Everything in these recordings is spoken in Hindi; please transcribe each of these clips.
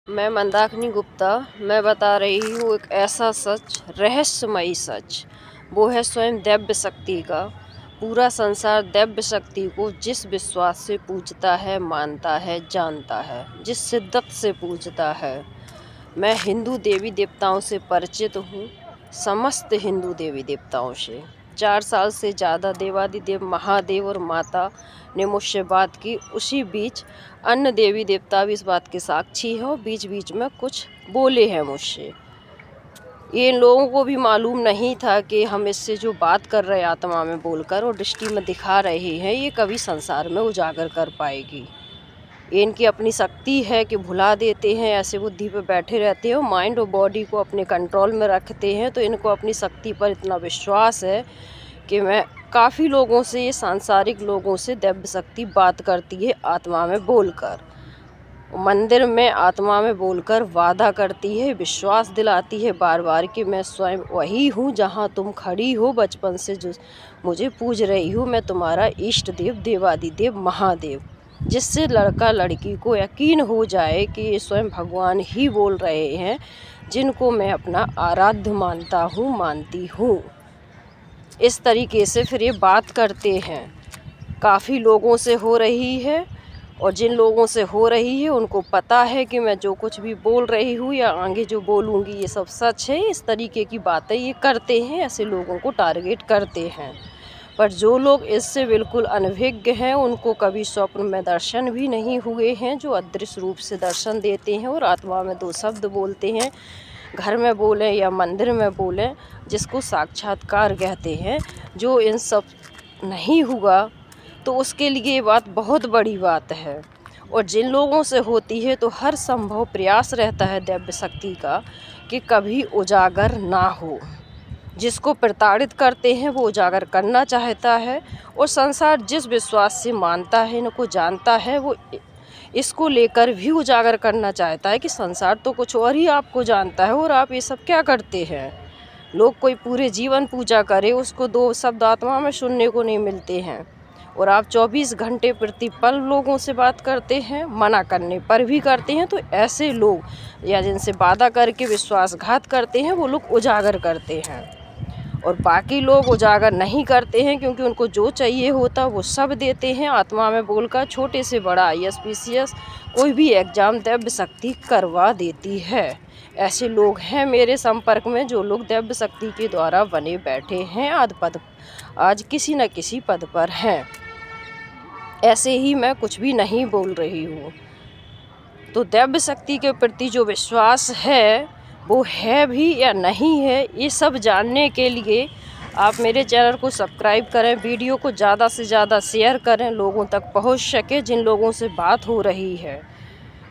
मैं मंदाकिनी गुप्ता। मैं बता रही हूँ एक ऐसा सच, रहस्यमयी सच। वो है स्वयं दैव्य शक्ति का। पूरा संसार दैव्य शक्ति को जिस विश्वास से पूजता है, मानता है, जानता है, जिस शिद्दत से पूजता है। मैं हिंदू देवी देवताओं से परिचित हूँ, समस्त हिंदू देवी देवताओं से। 4 साल से ज़्यादा देवादिदेव महादेव और माता ने मुझसे बात की। उसी बीच अन्य देवी देवता भी इस बात के साक्षी हैं और बीच बीच में कुछ बोले हैं मुझसे। ये इन लोगों को भी मालूम नहीं था कि हम इससे जो बात कर रहे आत्मा में बोलकर और दृष्टि में दिखा रहे हैं, ये कभी संसार में उजागर कर पाएगी। ये इनकी अपनी शक्ति है कि भुला देते हैं, ऐसे बुद्धि पे बैठे रहते हैं और माइंड और बॉडी को अपने कंट्रोल में रखते हैं। तो इनको अपनी शक्ति पर इतना विश्वास है कि मैं काफ़ी लोगों से, ये सांसारिक लोगों से दैव्य शक्ति बात करती है आत्मा में बोलकर, मंदिर में आत्मा में बोलकर वादा करती है, विश्वास दिलाती है बार बार कि मैं स्वयं वही हूँ जहाँ तुम खड़ी हो, बचपन से जो मुझे पूज रही हो। मैं तुम्हारा इष्ट देव, देवादिदेव महादेव। जिससे लड़का लड़की को यकीन हो जाए कि ये स्वयं भगवान ही बोल रहे हैं, जिनको मैं अपना आराध्य मानता हूँ, मानती हूँ। इस तरीके से फिर ये बात करते हैं। काफ़ी लोगों से हो रही है और जिन लोगों से हो रही है उनको पता है कि मैं जो कुछ भी बोल रही हूँ या आगे जो बोलूँगी ये सब सच है। इस तरीके की बातें ये करते हैं, ऐसे लोगों को टारगेट करते हैं। पर जो लोग इससे बिल्कुल अनभिज्ञ हैं, उनको कभी स्वप्न में दर्शन भी नहीं हुए हैं, जो अदृश्य रूप से दर्शन देते हैं और आत्मा में 2 शब्द बोलते हैं, घर में बोलें या मंदिर में बोलें, जिसको साक्षात्कार कहते हैं। जो इन सब नहीं हुआ तो उसके लिए ये बात बहुत बड़ी बात है। और जिन लोगों से होती है तो हर संभव प्रयास रहता है दैव्य शक्ति का कि कभी उजागर ना हो। जिसको प्रताड़ित करते हैं वो उजागर करना चाहता है और संसार जिस विश्वास से मानता है, इनको जानता है, वो इसको लेकर भी उजागर करना चाहता है कि संसार तो कुछ और ही आपको जानता है और आप ये सब क्या करते हैं। लोग कोई पूरे जीवन पूजा करे, उसको 2 शब्द आत्मा में सुनने को नहीं मिलते हैं और आप 24 घंटे प्रतिपल लोगों से बात करते हैं, मना करने पर भी करते हैं। तो ऐसे लोग या जिनसे वादा करके विश्वासघात करते हैं, वो लोग उजागर करते हैं और बाकी लोग उजागर नहीं करते हैं, क्योंकि उनको जो चाहिए होता वो सब देते हैं आत्मा में बोलकर। छोटे से बड़ा IAS PCS कोई भी एग्ज़ाम दैव्य शक्ति करवा देती है। ऐसे लोग हैं मेरे संपर्क में, जो लोग दैव्य शक्ति के द्वारा बने बैठे हैं, आज किसी न किसी पद पर हैं। ऐसे ही मैं कुछ भी नहीं बोल रही हूँ। तो दैव्य शक्ति के प्रति जो विश्वास है वो है भी या नहीं है, ये सब जानने के लिए आप मेरे चैनल को सब्सक्राइब करें, वीडियो को ज़्यादा से ज़्यादा शेयर करें, लोगों तक पहुंच सके। जिन लोगों से बात हो रही है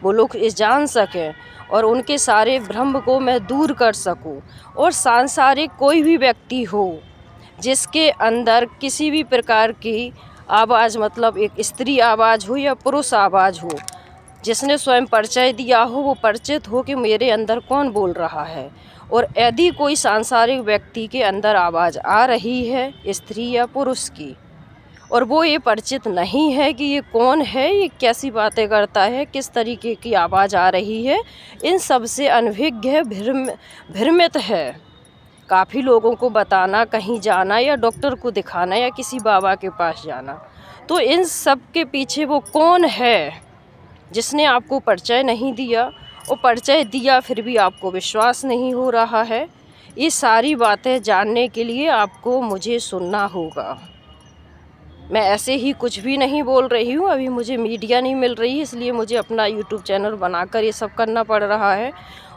वो लोग इस जान सकें और उनके सारे भ्रम को मैं दूर कर सकूं। और सांसारिक कोई भी व्यक्ति हो जिसके अंदर किसी भी प्रकार की आवाज़, मतलब एक स्त्री आवाज़ हो या पुरुष आवाज़ हो, जिसने स्वयं परिचय दिया हो, वो परिचित हो कि मेरे अंदर कौन बोल रहा है। और यदि कोई सांसारिक व्यक्ति के अंदर आवाज़ आ रही है, स्त्री या पुरुष की, और वो ये परिचित नहीं है कि ये कौन है, ये कैसी बातें करता है, किस तरीके की आवाज़ आ रही है, इन सब से अनभिज्ञ है, भ्रमित है। काफ़ी लोगों को बताना, कहीं जाना या डॉक्टर को दिखाना या किसी बाबा के पास जाना, तो इन सब के पीछे वो कौन है जिसने आपको परिचय नहीं दिया, और परिचय दिया फिर भी आपको विश्वास नहीं हो रहा है। ये सारी बातें जानने के लिए आपको मुझे सुनना होगा। मैं ऐसे ही कुछ भी नहीं बोल रही हूँ। अभी मुझे मीडिया नहीं मिल रही है, इसलिए मुझे अपना यूट्यूब चैनल बनाकर ये सब करना पड़ रहा है।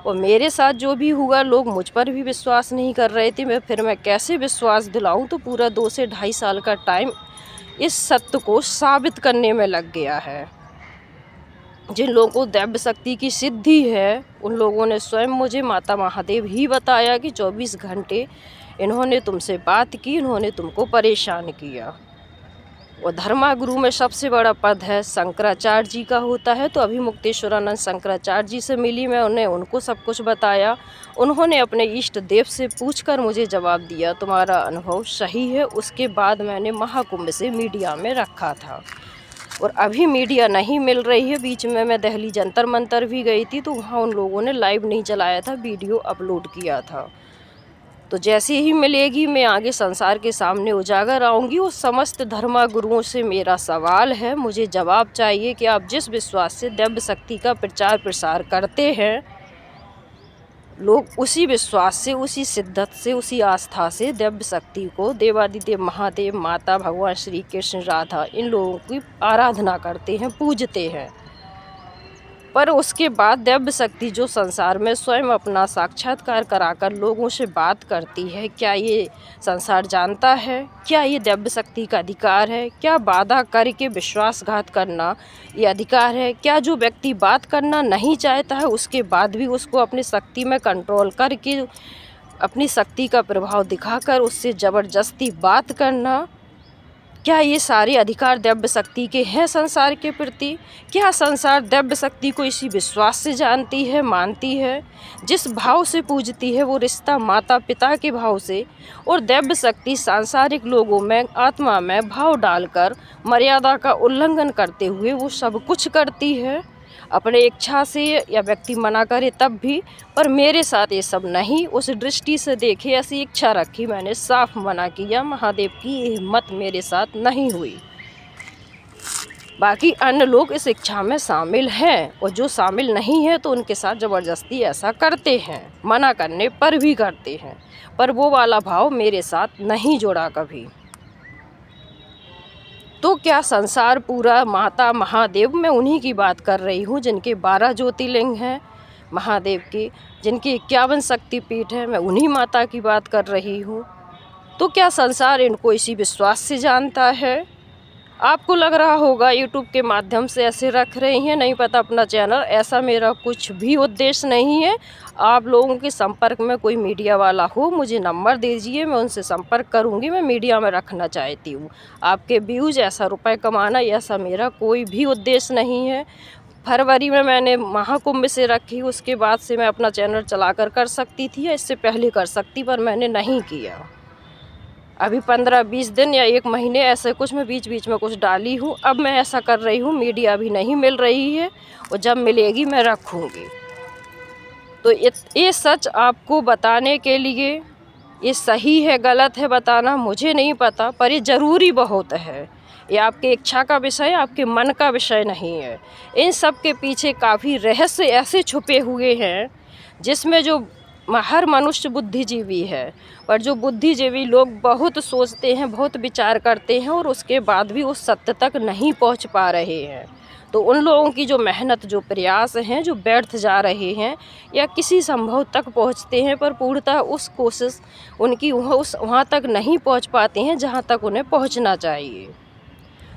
और मेरे साथ जो भी हुआ, लोग मुझ पर भी विश्वास नहीं कर रहे थे, मैं कैसे विश्वास दिलाऊँ। तो पूरा 2 से ढाई साल का टाइम इस सत्य को साबित करने में लग गया है। जिन लोगों को दैव्य शक्ति की सिद्धि है, उन लोगों ने स्वयं मुझे माता महादेव ही बताया कि 24 घंटे इन्होंने तुमसे बात की, इन्होंने तुमको परेशान किया। और धर्मागुरु में सबसे बड़ा पद है शंकराचार्य जी का होता है। तो अभी मुक्तेश्वरानंद शंकराचार्य जी से मिली मैं, उनको सब कुछ बताया। उन्होंने अपने इष्ट देव से पूछकर मुझे जवाब दिया, तुम्हारा अनुभव सही है। उसके बाद मैंने महाकुंभ से मीडिया में रखा था। और अभी मीडिया नहीं मिल रही है। बीच में मैं दिल्ली जंतर मंतर भी गई थी, तो वहाँ उन लोगों ने लाइव नहीं चलाया था, वीडियो अपलोड किया था। तो जैसे ही मिलेगी मैं आगे संसार के सामने उजागर आऊँगी। उस समस्त धर्मगुरुओं से मेरा सवाल है, मुझे जवाब चाहिए कि आप जिस विश्वास से दिव्य शक्ति का प्रचार प्रसार करते हैं, लोग उसी विश्वास से, उसी शिद्दत से, उसी आस्था से दिव्य शक्ति को, देवादिदेव महादेव, माता, भगवान श्री कृष्ण, राधा, इन लोगों की आराधना करते हैं, पूजते हैं। पर उसके बाद दिव्य शक्ति जो संसार में स्वयं अपना साक्षात्कार कराकर लोगों से बात करती है, क्या ये संसार जानता है? क्या ये दिव्य शक्ति का अधिकार है? क्या वादा करके विश्वासघात करना ये अधिकार है? क्या जो व्यक्ति बात करना नहीं चाहता है उसके बाद भी उसको अपनी शक्ति में कंट्रोल करके, अपनी शक्ति का प्रभाव दिखाकर उससे ज़बरदस्ती बात करना, क्या ये सारे अधिकार दिव्य शक्ति के हैं संसार के प्रति? क्या संसार दिव्य शक्ति को इसी विश्वास से जानती है, मानती है, जिस भाव से पूजती है, वो रिश्ता माता पिता के भाव से? और दिव्य शक्ति सांसारिक लोगों में, आत्मा में भाव डालकर मर्यादा का उल्लंघन करते हुए वो सब कुछ करती है अपने इच्छा से, या व्यक्ति मना करे तब भी। पर मेरे साथ ये सब नहीं, उस दृष्टि से देखे, ऐसी इच्छा रखी, मैंने साफ मना किया। महादेव की हिम्मत मेरे साथ नहीं हुई। बाकी अन्य लोग इस इच्छा में शामिल हैं, और जो शामिल नहीं है तो उनके साथ ज़बरदस्ती ऐसा करते हैं, मना करने पर भी करते हैं। पर वो वाला भाव मेरे साथ नहीं जुड़ा कभी। तो क्या संसार पूरा माता महादेव, मैं उन्हीं की बात कर रही हूँ जिनके 12 ज्योतिर्लिंग हैं महादेव की, जिनके 51 शक्तिपीठ हैं, मैं उन्हीं माता की बात कर रही हूँ। तो क्या संसार इनको इसी विश्वास से जानता है? आपको लग रहा होगा यूट्यूब के माध्यम से ऐसे रख रही हैं, नहीं पता अपना चैनल, ऐसा मेरा कुछ भी उद्देश्य नहीं है। आप लोगों के संपर्क में कोई मीडिया वाला हो, मुझे नंबर दीजिए, मैं उनसे संपर्क करूंगी। मैं मीडिया में रखना चाहती हूँ आपके व्यूज़, ऐसा रुपए कमाना, ऐसा मेरा कोई भी उद्देश्य नहीं है। फरवरी में मैंने महाकुंभ से रखी, उसके बाद से मैं अपना चैनल चलाकर कर सकती थी, या इससे पहले कर सकती, पर मैंने नहीं किया। अभी 15-20 दिन या 1 महीने ऐसे कुछ मैं बीच बीच में कुछ डाली हूँ। अब मैं ऐसा कर रही हूँ, मीडिया अभी नहीं मिल रही है, और जब मिलेगी मैं रखूँगी। तो ये सच आपको बताने के लिए, ये सही है गलत है बताना मुझे नहीं पता, पर ये ज़रूरी बहुत है। ये आपके इच्छा का विषय, आपके मन का विषय नहीं है। इन सब के पीछे काफ़ी रहस्य ऐसे छुपे हुए हैं जिसमें जो हर मनुष्य बुद्धिजीवी है, पर जो बुद्धिजीवी लोग बहुत सोचते हैं, बहुत विचार करते हैं, और उसके बाद भी उस सत्य तक नहीं पहुंच पा रहे हैं। तो उन लोगों की जो मेहनत, जो प्रयास हैं, जो व्यर्थ जा रहे हैं, या किसी संभव तक पहुंचते हैं पर पूर्णतः उस कोशिश उनकी वहाँ तक नहीं पहुंच पाते हैं जहाँ तक उन्हें पहुँचना चाहिए।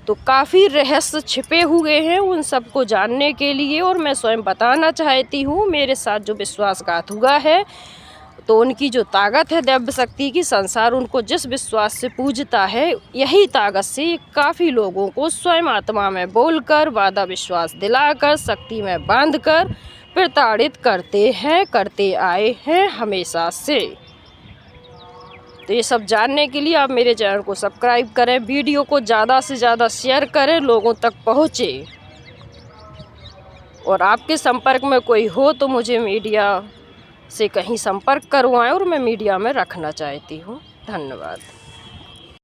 तो काफ़ी रहस्य छिपे हुए हैं उन सबको जानने के लिए, और मैं स्वयं बताना चाहती हूँ। मेरे साथ जो विश्वासघात हुआ है, तो उनकी जो ताकत है दिव्य शक्ति की, संसार उनको जिस विश्वास से पूजता है, यही ताकत से काफ़ी लोगों को स्वयं आत्मा में बोलकर, वादा विश्वास दिलाकर, शक्ति में बांधकर प्रताड़ित करते हैं, करते आए हैं हमेशा से। तो ये सब जानने के लिए आप मेरे चैनल को सब्सक्राइब करें, वीडियो को ज़्यादा से ज़्यादा शेयर करें, लोगों तक पहुँचे। और आपके संपर्क में कोई हो तो मुझे मीडिया से कहीं संपर्क करवाएं, और मैं मीडिया में रखना चाहती हूँ। धन्यवाद।